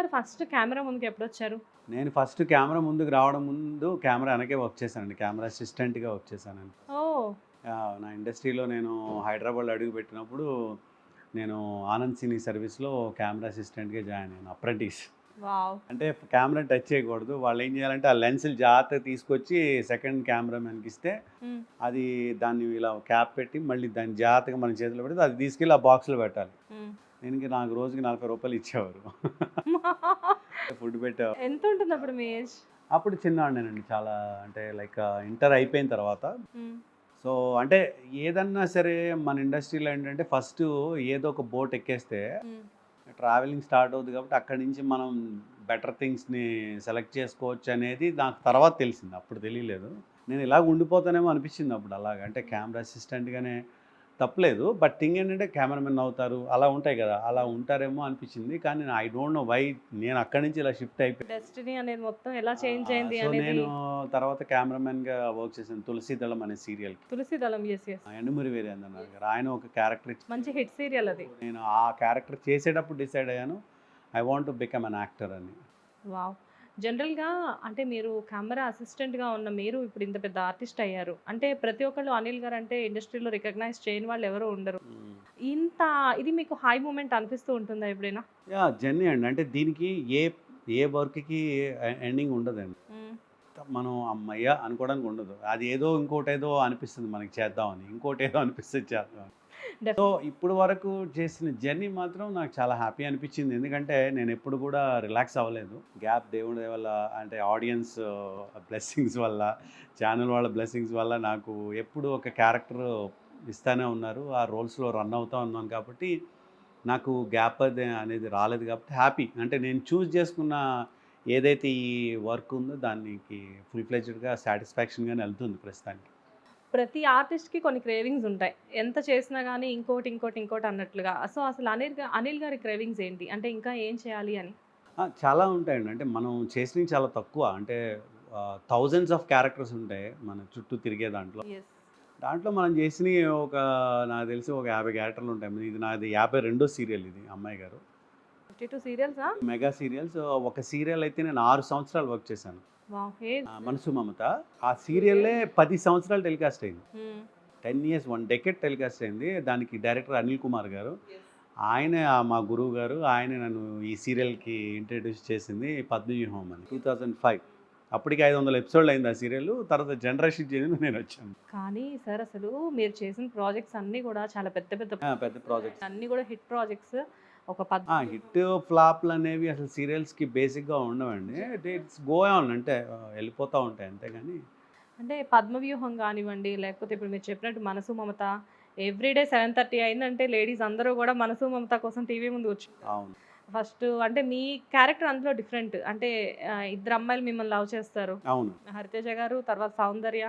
గారు first camera ముందుకు ఎప్పుడొచ్చారు? నేను ఫస్ట్ కెమెరా ముందుకు రావడం ముందు కెమెరా వెనకే వర్క్ చేశానండి. కెమెరా అసిస్టెంట్‌గా వర్క్ చేశానండి. ఓహ్! నా ఇండస్ట్రీలో నేను హైదరాబాద్‌లో అడుగుపెట్టినప్పుడు నేను ఆనంద్ సినీ సర్వీస్‌లో కెమెరా అసిస్టెంట్‌గా జాయిన్ అయ్యాను. అప్రెంటిస్. వావ్! అంటే కెమెరాని టచ్ చేయకూడదు. వాళ్ళు ఏం చేయాలంటే ఆ లెన్సులు జాగ్రత్తగా తీసుకొచ్చి సెకండ్ కెమెరామెన్‌కి ఇస్తే హ్మ్. అది దాన్ని ఇలా క్యాప్ పెట్టి మళ్ళీ దాన్ని జాగ్రత్తగా మన చేతిలో పెడితే అది తీసుకెళ్ళి ఆ బాక్స్‌లో పెట్టాలి. హ్మ్. నాకు రోజుకి రూ. 40 ఇచ్చేవారు. ఫుడ్ పెట్టేవారు. ఎంతుంటుందప్పుడు మీ ఏజ్? అప్పుడు చిన్నవాడినేనండి. చాలా అంటే లైక్ ఇంటర్ అయిపోయిన తర్వాత. హ్మ్. సో, అంటే ఏదన్నా సరే మన ఇండస్ట్రీలో ఏంటంటే ఫస్టు ఏదో ఒక బోట్ ఎక్కేస్తే హ్మ్. ట్రావెలింగ్ స్టార్ట్ అవుద్ది కాబట్టి అక్కడి నుంచి మనం బెటర్ థింగ్స్‌ని సెలెక్ట్ చేసుకోవచ్చు అనేది నాకు తర్వాత తెలిసింది. అప్పుడు తెలియలేదు. నేను ఇలాగ ఉండిపోతానేమో అనిపించింది అప్పుడు అలాగా. అంటే కెమెరా అసిస్టెంట్‌గానే తప్పులేదు. బట్ థింగ్ ఏంటంటే కెమెరామెన్ అవుతారు. అలా ఉంటాయి కదా! అలా ఉంటారేమో అనిపించింది. కానీ ఐ డోంట్ నో వై నేను అక్కడి నుంచి ఇలా షిఫ్ట్ అయిపోయాను. డెస్టినీ అనేది మొత్తం ఎలా చేంజ్ అయింది సో, అనేది నేను తర్వాత కెమెరామెన్‌గా వర్క్ చేశాను 'తులసి దళం' అనే సీరియల్‌కి. 'తులసి దళం' యెస్. యెస్. 'యండమూరి వీరేంద్రనాథ్' గారు. ఆయన ఒక క్యారెక్టర్ మంచి హిట్ సీరియల్ అది. నేను ఆ క్యారెక్టర్ చేసేటప్పుడు డిసైడ్ అయ్యాను. I want to become an actor అని. వావ్! జనరల్‌గా అంటే మీరు కెమెరా అసిస్టెంట్‌గా ఉన్న మీరు ఇప్పుడు ఇంత పెద్ద ఆర్టిస్ట్ అయ్యారు. అంటే ప్రతి ఒక్కళ్ళు అనిల్ గారు అంటే ఇండస్ట్రీలో రికగ్నైజ్ చేయని వాళ్ళు ఎవరు ఉండరు. హ్మ్. ఇంత ఇది మీకు హై మూమెంట్ అనిపిస్తూ ఉంటుందా ఎప్పుడైనా? జర్నీ అండి. అంటే దీనికి ఏ ఏ వర్క్‌కి ఎండింగ్ ఉండదండి. హ్మ్. మనం హమ్మయ్య! అనుకోవడానికి ఉండదు. అది ఏదో ఇంకోటేదో అనిపిస్తుంది మనకి చేద్దామని. ఇంకోటేదో అనిపిస్తది చేద్దామని. So, definitely. ఇప్పుడు వరకు చేసిన జర్నీ మాత్రం నాకు చాలా హ్యాపీ అనిపించింది. ఎందుకంటే నేనెప్పుడు కూడా రిలాక్స్ అవ్వలేదు. గ్యాప్ దేవుడి దయ వల్ల అంటే ఆడియన్స్ బ్లెస్సింగ్స్ వల్ల, ఛానల్ వాళ్ళ బ్లెస్సింగ్స్ వల్ల నాకు ఎప్పుడు ఒక క్యారెక్టర్ ఇస్తానే ఉన్నారు. ఆ రోల్స్‌లో రన్ అవుతా ఉన్నాను కాబట్టి నాకు గ్యాప్ అనేది రాలేదు కాబట్టి హ్యాపీ. అంటే నేను చూజ్ చేసుకున్న ఏదైతే ఈ వర్క్ ఉందో దానికి ఫుల్ ఫ్లెడ్జ్డ్‌గా సాటిస్ఫాక్షన్‌గానే ఎళ్తుంది ప్రస్తుతానికి. ప్రతి ఆర్టిస్ట్‌కి కొన్ని క్రేవింగ్స్ ఉంటాయి. ఎంత చేసినా గాని ఇంకోటి అన్నట్లుగా. సో, అసలు అనిల్ గారి క్రేవింగ్స్ ఏంటి? అంటే ఇంకా ఏం చేయాలి అని? చాలా ఉంటాయండి. అంటే మనం చేసినవి చాలా తక్కువ. అంటే థౌసండ్స్ ఆఫ్ క్యారెక్టర్స్ ఉంటాయి మన చుట్టూ తిరిగే దాంట్లో. యెస్. దాంట్లో మనం చేసినయి నాకు తెలిసి ఒక 50 క్యారెక్టర్లు ఉంటాయి. ఇది నాది 52 సీరియల్ ఇది అమ్మాయి గారు. 52 సీరియల్సా? మెగా సీరియల్స్ ఒక సీరియల్ అయితే నేను 6 సంవత్సరాలు వర్క్ చేశాను. వావ్! 'మనసు మమత' ఆ సీరియల్లే 10 సంవత్సరాలు టెలికాస్ట్ అయింది. హ్మ్. 10 ఇయర్స్ 1 డెకేడ్ టెలికాస్ట్ అయింది. దానికి డైరెక్టర్ అనిల్ కుమార్ గారు. ఆయనే మా గురువు గారు. ఆయనే నన్ను ఈ సీరియల్‌కి ఇంట్రొడ్యూస్ చేసింది 'పద్మవ్యూహం' అని 2005. అప్పటికి 500 ఎపిసోడ్‌లు అయింది ఆ సీరియల్. తర్వాత జనరేషన్ చేంజ్ నేనొచ్చాను. కానీ సార్ అసలు మీరు చేసిన ప్రాజెక్ట్స్ అన్నీ గూడా చాలా పెద్ద పెద్ద పెద్ద ప్రాజెక్ట్స్. అన్నీ గూడా హిట్ ప్రాజెక్ట్స్. ఒక పద్ హిట్ ఫ్లాప్‌లనేవి అసలు సీరియల్స్‌కి బేసిక్‌గా ఉండవండి. ఇట్స్ గో ఆన్ అంటే వెళ్ళిపోతా ఉంటాయి అంతేగాని అంటే 'పద్మవ్యూహం' గానివ్వండి, లేకపోతే ఇప్పుడు మీరు చెప్పినట్టు 'మనసు మమత' ఎవ్రీడే 7:30 అయిందంటే లేడీస్ అందరూ గూడా 'మనసు మమత' కోసం టీవీ ముందు అవును. ఫస్ట్ అంటే మీ క్యారెక్టర్ అందులో డిఫరెంట్. అంటే ఇద్దరు అమ్మాయిలు మిమ్మల్ని లవ్ చేస్తారు. అవును. హరితేజ గారు, తర్వాత సౌందర్య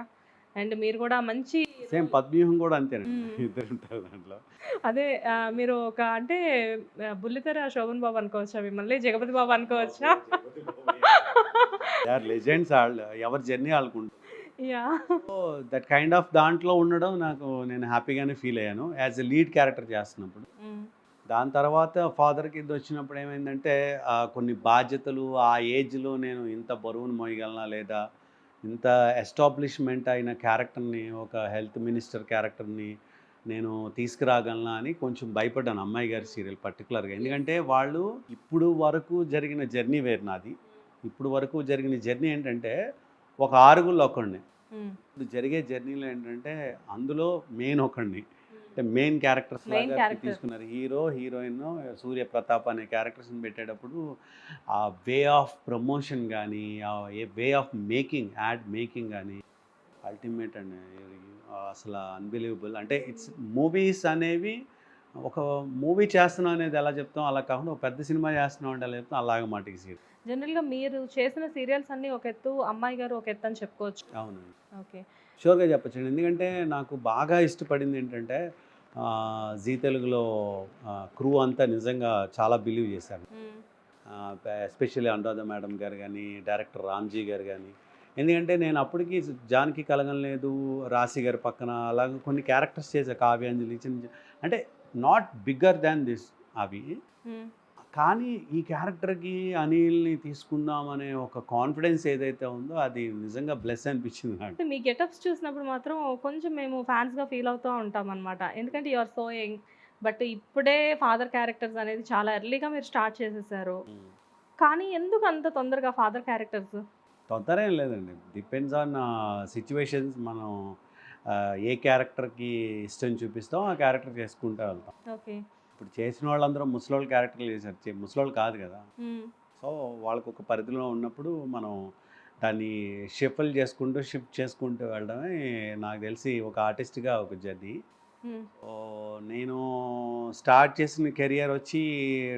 అండ్ మీరు గూడా మంచి సేమ్ 'పద్మవ్యూహం' కూడా అంతేనండి. హ్మ్. ఇద్దరుంటారు దాంట్లో. అదే మీరు ఒక అంటే బుల్లితెర శోభన్ బాబు అనుకోవచ్చా మిమ్మల్ని? జగపతి బాబు అనుకోవచ్చా? దే ఆర్ లెజెండ్స్ ఆళ్ళు. ఎవరి జర్నీ ఆళ్ళకుంటుంది. Yeah! So, that kind of దాంట్లో ఉండడం నేను హ్యాపీగానే ఫీల్ అయ్యాను. యాస్ ఎ లీడ్ క్యారెక్టర్ చేస్తున్నప్పుడు. హ్మ్. దాని తర్వాత ఫాదర్‌కి ఇదొచ్చినప్పుడు ఏమైందంటే కొన్ని బాధ్యతలు ఆ ఏజ్‌లో నేను ఇంత బరువును మోయగలనా? లేదా ఇంత ఎస్టాబ్లిష్‌మెంట్ అయిన క్యారెక్టర్‌ని ఒక హెల్త్ మినిస్టర్ క్యారెక్టర్‌ని నేను తీసుకురాగలనా అని కొంచెం భయపడ్డాను 'అమ్మాయి గారి' సీరియల్ పర్టిక్యులర్‌గా. ఎందుకంటే వాళ్ళు ఇప్పుడు వరకు జరిగిన జర్నీ వేరు నాది. ఇప్పుడు వరకు జరిగిన జర్నీ ఏంటంటే ఒక ఆరుగురిలో ఒకడిని. హ్మ్. ఇప్పుడు జరిగే జర్నీలో ఏంటంటే అందులో మెయిన్ ఒకడిని. అంటే మెయిన్ క్యారెక్టర్స్ మెయిన్ లాగా క్యారెక్టర్. తీసుకున్నారు. హీరో, హీరోయిన్, సూర్య ప్రతాప్ అనే క్యారెక్టర్స్‌ని పెట్టేటప్పుడు ఆ వే ఆఫ్ ప్రమోషన్ గానీ, వే ఆఫ్ యాడ్ మేకింగ్ గానీ అల్టిమేట్ అండి. అసల అన్‌బిలీవబుల్. అంటే మూవీస్ అనేవి ఒక మూవీ చేస్తున్నాం అనేది ఎలా చెప్తాం అలా కాకుండా ఒక పెద్ద సినిమా చేస్తున్నాం అంటే ఎలా చెప్తాం అలాగ మాట ఈ సీరియల్. జనరల్‌గా మీరు చేసిన సీరియల్స్ అన్నీ ఒక ఎత్తు, అమ్మాయి గారు ఒక ఎత్తు అని చెప్పుకోవచ్చు. అవునండి. ఓకే. షూర్‌గా చెప్పొచ్చండి. ఎందుకంటే నాకు బాగా ఇష్టపడింది ఏంటంటే జీ తెలుగులో క్రూ అంతా నిజంగా చాలా బిలీవ్ చేశారు. హ్మ్. ఎస్పెషల్లీ అనురాధ మేడం గారు గానీ, డైరెక్టర్ రామ్‌జీ గారు గానీ, ఎందుకంటే నేను అప్పటికి 'జానకి కలగనలేదు', 'రాశి' గారి పక్కన అలాగ కొన్ని క్యారెక్టర్స్ చేశా. 'కావ్యాంజలి' చిన్న అంటే నాట్ బిగ్గర్ దాన్ దిస్ అవి. హ్మ్. కానీ ఈ క్యారెక్టర్కి అనిల్ని తీసుకుందాం అనే ఒక కాన్ఫిడెన్స్ ఏదైతే ఉందో అది నిజంగా బ్లెస్ అనిపించింది నాకు. అంటే మీ గెటప్స్ చూసినప్పుడు మాత్రం కొంచెం మేము ఫ్యాన్స్గా ఫీల్ అవుతూ ఉంటాం అనమాట. ఎందుకంటే you are so young, but ఇప్పుడే ఫాదర్ క్యారెక్టర్స్ అనేది చాలా ఎర్లీగా మీరు స్టార్ట్ చేసేసారు. కానీ ఎందుకు అంత తొందరగా ఫాదర్ క్యారెక్టర్స్? తొందర ఏం లేదండి, డిపెండ్స్ ఆన్ సిచ్యువేషన్స్. మనం ఏ క్యారెక్టర్కి ఇష్టం చూపిస్తాం ఆ క్యారెక్టర్ చేసుకుంటూ వెళ్తాం. ఓకే. ఇప్పుడు చేసిన వాళ్ళందరూ ముసలోళ్ళ క్యారెక్టర్లు చేశారు, ముసలోళ్ళు కాదు కదా. సో వాళ్ళకు ఒక పరిధిలో ఉన్నప్పుడు మనం దాన్ని షిఫ్ట్ చేసుకుంటూ వెళ్ళడమే నాకు తెలిసి ఒక ఆర్టిస్ట్గా ఒక జర్నీ. నేను స్టార్ట్ చేసిన కెరియర్ వచ్చి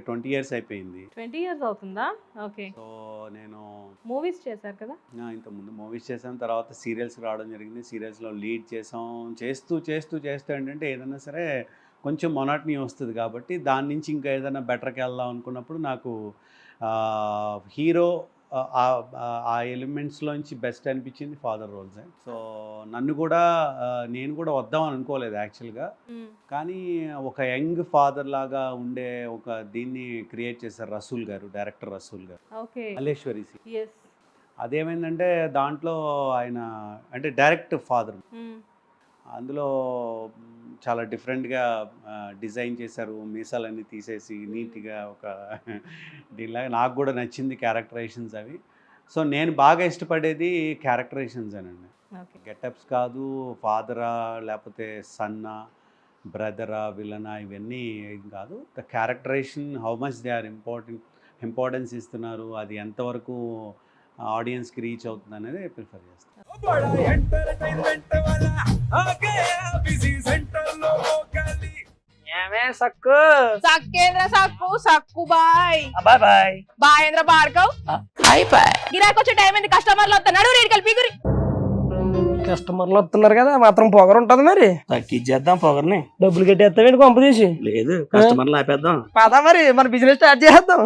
20 years అయిపోయింది. 20 years అవుతుందా? ఓకే. సో నేను మూవీస్ చేశారు కదా? ఇంతకుముందు మూవీస్ చేసాం, తర్వాత సీరియల్స్ రావడం జరిగింది. సీరియల్స్లో లీడ్ చేసాం. చేస్తూ ఏంటంటే ఏదైనా సరే కొంచెం మొనాటనీ వస్తుంది కాబట్టి దాని నుంచి ఇంకా ఏదైనా బెటర్కి వెళ్దాం అనుకున్నప్పుడు నాకు హీరో ఆ ఎలిమెంట్స్లోంచి బెస్ట్ అనిపించింది ఫాదర్ రోల్స్. సో నేను కూడా వద్దాం అని అనుకోలేదు యాక్చువల్గా, కానీ ఒక యంగ్ ఫాదర్ లాగా ఉండే ఒక దీన్ని క్రియేట్ చేశారు రసూల్ గారు, డైరెక్టర్ రసూల్ గారు, ఓకే, మల్లేశ్వరి. yes. అదేమైందంటే దాంట్లో ఆయన అంటే డైరెక్ట్ ఫాదర్, అందులో చాలా డిఫరెంట్గా డిజైన్ చేశారు, మీసాలన్నీ తీసేసి నీట్గా ఒక దీనిలాగా. నాకు కూడా నచ్చింది క్యారెక్టరైజేషన్స్ అవి. సో నేను బాగా ఇష్టపడేది క్యారెక్టరైజేషన్స్ అనండి, గెటప్స్ కాదు. ఫాదరా లేకపోతే సన్నా, బ్రదరా, విలనా ఇవన్నీ ఏం కాదు. The characterization, how much they are importance ఇస్తున్నారు, అది ఎంతవరకు ఆడియన్స్కి రీచ్ అవుతుంది అనేది ప్రిఫర్ చేస్తాను. సక్కు సక్కేంద్ర సక్కు సక్కు బాయ్ బాయ్ బాయ్ బాయేంద్ర భార్గవ్ బాయ్ బాయ్. గిరాకి వచ్చే టైం ఏంది? కస్టమర్లు వస్తున్నాడు, రేటు కలిపి గురి. కస్టమర్లు వస్తున్నారు కదా, మాత్రం పొగరు ఉంటది మరి. తగ్గించేద్దాం పొగర్ని. డబ్బులు కట్టేస్తావేంటి కొంప తీసి? లేదు, కస్టమర్లు ఆపేద్దాం. పదా మరి మన బిజినెస్ స్టార్ట్ చేద్దాం.